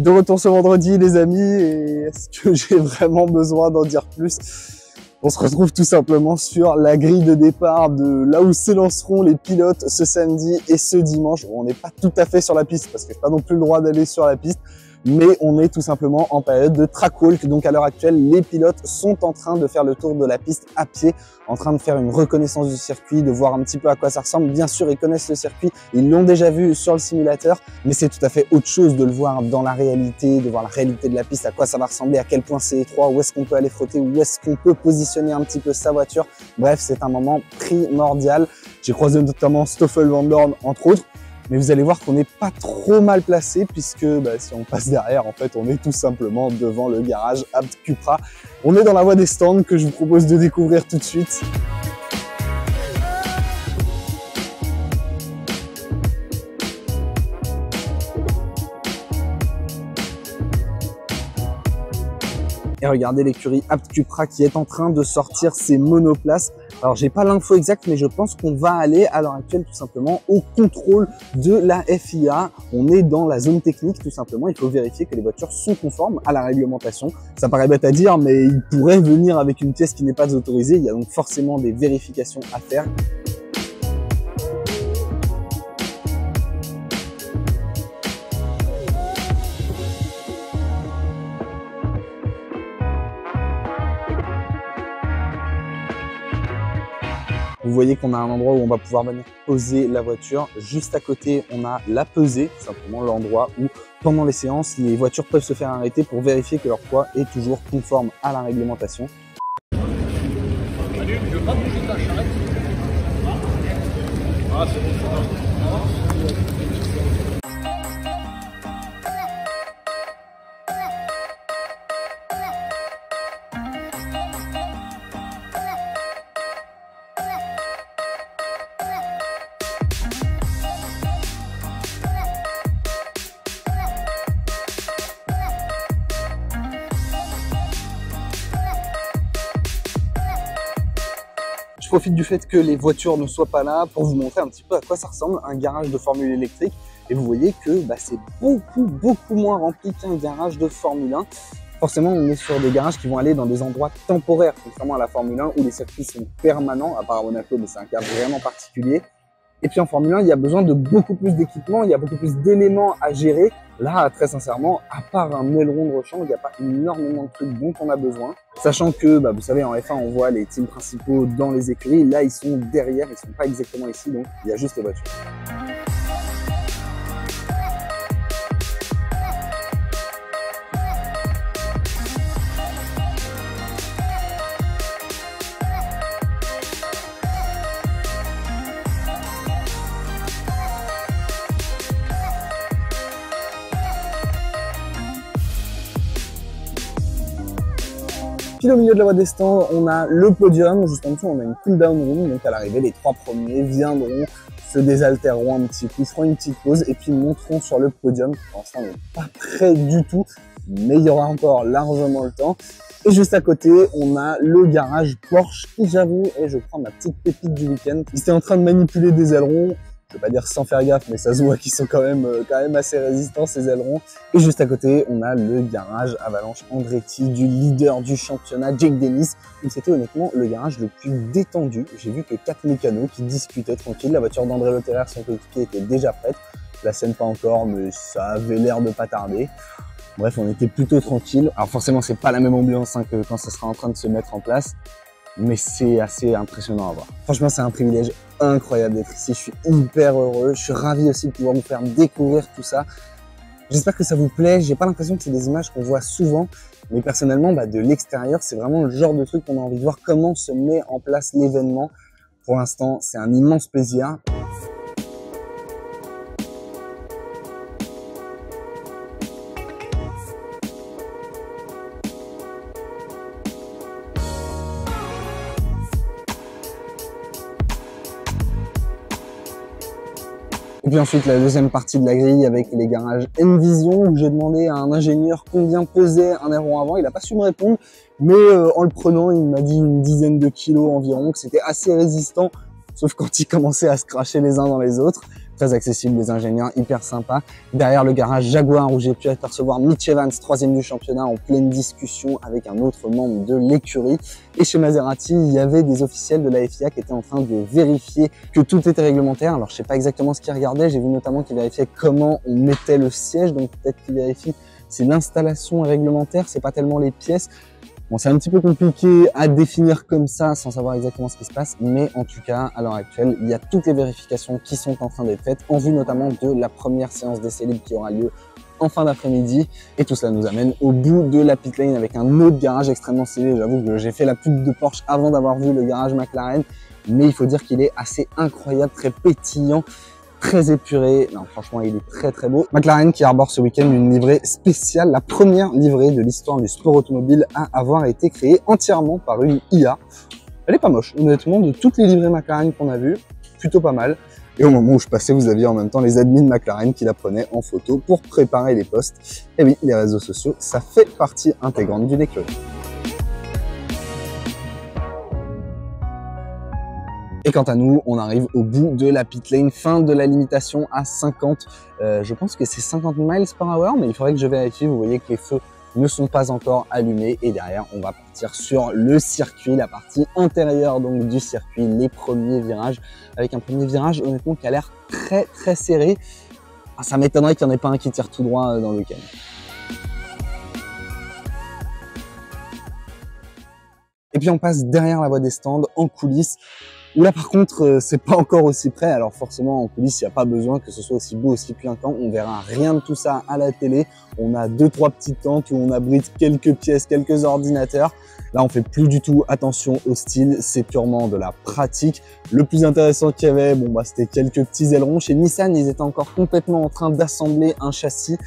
De retour ce vendredi les amis, et est-ce que j'ai vraiment besoin d'en dire plus? On se retrouve tout simplement sur la grille de départ de là où s'élanceront les pilotes ce samedi et ce dimanche. Bon, on n'est pas tout à fait sur la piste parce que j'ai pas non plus le droit d'aller sur la piste, mais on est tout simplement en période de track walk. Donc à l'heure actuelle, les pilotes sont en train de faire le tour de la piste à pied, en train de faire une reconnaissance du circuit, de voir un petit peu à quoi ça ressemble. Bien sûr, ils connaissent le circuit, ils l'ont déjà vu sur le simulateur, mais c'est tout à fait autre chose de le voir dans la réalité, de voir la réalité de la piste, à quoi ça va ressembler, à quel point c'est étroit, où est-ce qu'on peut aller frotter, où est-ce qu'on peut positionner un petit peu sa voiture. Bref, c'est un moment primordial. J'ai croisé notamment Stoffel Van Dorn, entre autres. Mais vous allez voir qu'on n'est pas trop mal placé puisque si on passe derrière, en fait, on est tout simplement devant le garage Abt Cupra. On est dans la voie des stands que je vous propose de découvrir tout de suite. Et regardez l'écurie Abt Cupra qui est en train de sortir ses monoplaces. Alors j'ai pas l'info exacte, mais je pense qu'on va aller à l'heure actuelle tout simplement au contrôle de la FIA. On est dans la zone technique tout simplement. Il faut vérifier que les voitures sont conformes à la réglementation. Ça paraît bête à dire, mais ils pourraient venir avec une pièce qui n'est pas autorisée. Il y a donc forcément des vérifications à faire. Vous voyez qu'on a un endroit où on va pouvoir venir poser la voiture. Juste à côté, on a la pesée, tout simplement l'endroit où, pendant les séances, les voitures peuvent se faire arrêter pour vérifier que leur poids est toujours conforme à la réglementation. Salut, je veux pas bouger ta charrette. Ah, c'est bon, ça va. Je profite du fait que les voitures ne soient pas là pour vous montrer un petit peu à quoi ça ressemble un garage de Formule électrique. Et vous voyez que c'est beaucoup moins rempli qu'un garage de Formule 1. Forcément, on est sur des garages qui vont aller dans des endroits temporaires, contrairement à la Formule 1 où les circuits sont permanents, à part à Monaco, mais c'est un cas vraiment particulier. Et puis en Formule 1, il y a besoin de beaucoup plus d'équipements, il y a beaucoup plus d'éléments à gérer. Là, très sincèrement, à part un aileron de rechange, il n'y a pas énormément de trucs dont on a besoin. Sachant que, vous savez, en F1, on voit les teams principaux dans les écuries. Là, ils sont derrière, ils sont pas exactement ici, donc il y a juste les voitures. Puis au milieu de la voie des stands, on a le podium. Juste en dessous, on a une cool-down room. Donc à l'arrivée, les 3 premiers viendront, se désaltéreront un petit coup, feront une petite pause et puis monteront sur le podium. Pour l'instant, on n'est pas prêt du tout, mais il y aura encore largement le temps. Et juste à côté, on a le garage Porsche qui, j'avoue, et je prends ma petite pépite du week-end. Ils étaient en train de manipuler des ailerons. Je vais pas dire sans faire gaffe, mais ça se voit qu'ils sont quand même assez résistants, ces ailerons. Et juste à côté, on a le garage Avalanche Andretti du leader du championnat, Jake Dennis. C'était honnêtement le garage le plus détendu. J'ai vu que 4 mécanos qui discutaient tranquille. La voiture d'André Lotterer, son coéquipier, était déjà prête. La scène pas encore, mais ça avait l'air de pas tarder. Bref, on était plutôt tranquille. Alors forcément, c'est pas la même ambiance que quand ça sera en train de se mettre en place. Mais c'est assez impressionnant à voir. Franchement, c'est un privilège incroyable d'être ici. Je suis hyper heureux. Je suis ravi aussi de pouvoir vous faire découvrir tout ça. J'espère que ça vous plaît. J'ai pas l'impression que c'est des images qu'on voit souvent. Mais personnellement, de l'extérieur, c'est vraiment le genre de truc qu'on a envie de voir comment se met en place l'événement. Pour l'instant, c'est un immense plaisir. Et puis ensuite, la deuxième partie de la grille avec les garages Envision, où j'ai demandé à un ingénieur combien pesait un aileron avant. Il n'a pas su me répondre, mais en le prenant, il m'a dit une dizaine de kilos environ, que c'était assez résistant, sauf quand ils commençaient à se cracher les uns dans les autres. très accessibles, les ingénieurs hyper sympas. Derrière le garage Jaguar où j'ai pu apercevoir Mitch Evans, 3e du championnat, en pleine discussion avec un autre membre de l'écurie. Et chez Maserati, il y avait des officiels de la FIA qui étaient en train de vérifier que tout était réglementaire. Alors je sais pas exactement ce qu'ils regardaient, j'ai vu notamment qu'ils vérifiaient comment on mettait le siège, donc peut-être qu'ils vérifient si l'installation est réglementaire, c'est pas tellement les pièces. Bon, c'est un petit peu compliqué à définir comme ça sans savoir exactement ce qui se passe, mais en tout cas, à l'heure actuelle, il y a toutes les vérifications qui sont en train d'être faites en vue notamment de la première séance d'essai libre qui aura lieu en fin d'après-midi. Et tout cela nous amène au bout de la pit lane avec un autre garage extrêmement stylé. J'avoue que j'ai fait la pub de Porsche avant d'avoir vu le garage McLaren, mais il faut dire qu'il est assez incroyable, très pétillant, très épuré. Non, franchement, il est très très beau. McLaren qui arbore ce week-end une livrée spéciale, la première livrée de l'histoire du sport automobile à avoir été créée entièrement par une IA. Elle est pas moche, honnêtement, de toutes les livrées McLaren qu'on a vues, plutôt pas mal. Et au moment où je passais, vous aviez en même temps les admins McLaren qui la prenaient en photo pour préparer les posts. Et oui, les réseaux sociaux, ça fait partie intégrante d'une écurie. Et quant à nous, on arrive au bout de la pit lane, fin de la limitation à 50. Je pense que c'est 50 miles par hour, mais il faudrait que je vérifie. Vous voyez que les feux ne sont pas encore allumés. Et derrière, on va partir sur le circuit, la partie intérieure donc du circuit, les premiers virages. Avec un premier virage, honnêtement, qui a l'air très très serré. Ah, ça m'étonnerait qu'il n'y en ait pas un qui tire tout droit dans le week-end. Et puis on passe derrière la voie des stands, en coulisses. Où là par contre c'est pas encore aussi près, alors forcément en coulisses il n'y a pas besoin que ce soit aussi beau, aussi clinquant, on verra rien de tout ça à la télé. On a 2-3 petites tentes où on abrite quelques pièces, quelques ordinateurs. Là on fait plus du tout attention au style, c'est purement de la pratique. Le plus intéressant qu'il y avait, bon bah c'était quelques petits ailerons. Chez Nissan ils étaient encore complètement en train d'assembler un châssis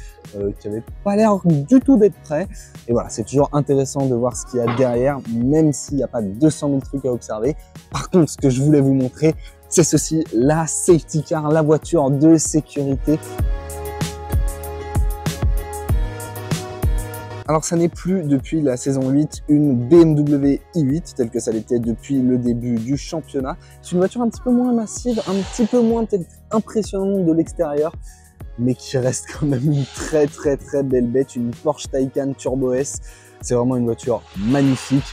qui avait pas l'air du tout d'être prêt. Et voilà, c'est toujours intéressant de voir ce qu'il y a derrière, même s'il n'y a pas 200 000 trucs à observer. Par contre, ce que je voulais vous montrer, c'est ceci, la safety car, la voiture de sécurité. Alors ça n'est plus depuis la saison 8 une BMW i8 telle que ça l'était depuis le début du championnat. C'est une voiture un petit peu moins massive, un petit peu moins peut-être impressionnante de l'extérieur, mais qui reste quand même une très très très belle bête, une Porsche Taycan Turbo S. C'est vraiment une voiture magnifique.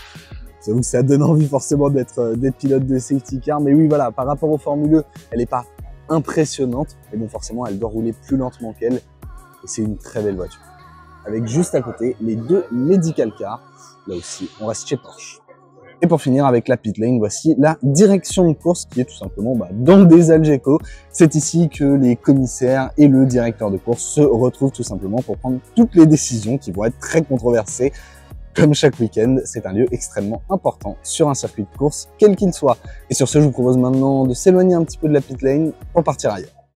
J'avoue que ça donne envie forcément d'être pilote de safety car, mais oui voilà, par rapport au Formule E, elle n'est pas impressionnante, mais bon forcément elle doit rouler plus lentement qu'elle, et c'est une très belle voiture. Avec juste à côté les deux Medical Cars, là aussi on reste chez Porsche. Et pour finir avec la pit lane, voici la direction de course qui est tout simplement dans des Algeco. C'est ici que les commissaires et le directeur de course se retrouvent tout simplement pour prendre toutes les décisions qui vont être très controversées. Comme chaque week-end, c'est un lieu extrêmement important sur un circuit de course, quel qu'il soit. Et sur ce, je vous propose maintenant de s'éloigner un petit peu de la pit lane pour partir ailleurs.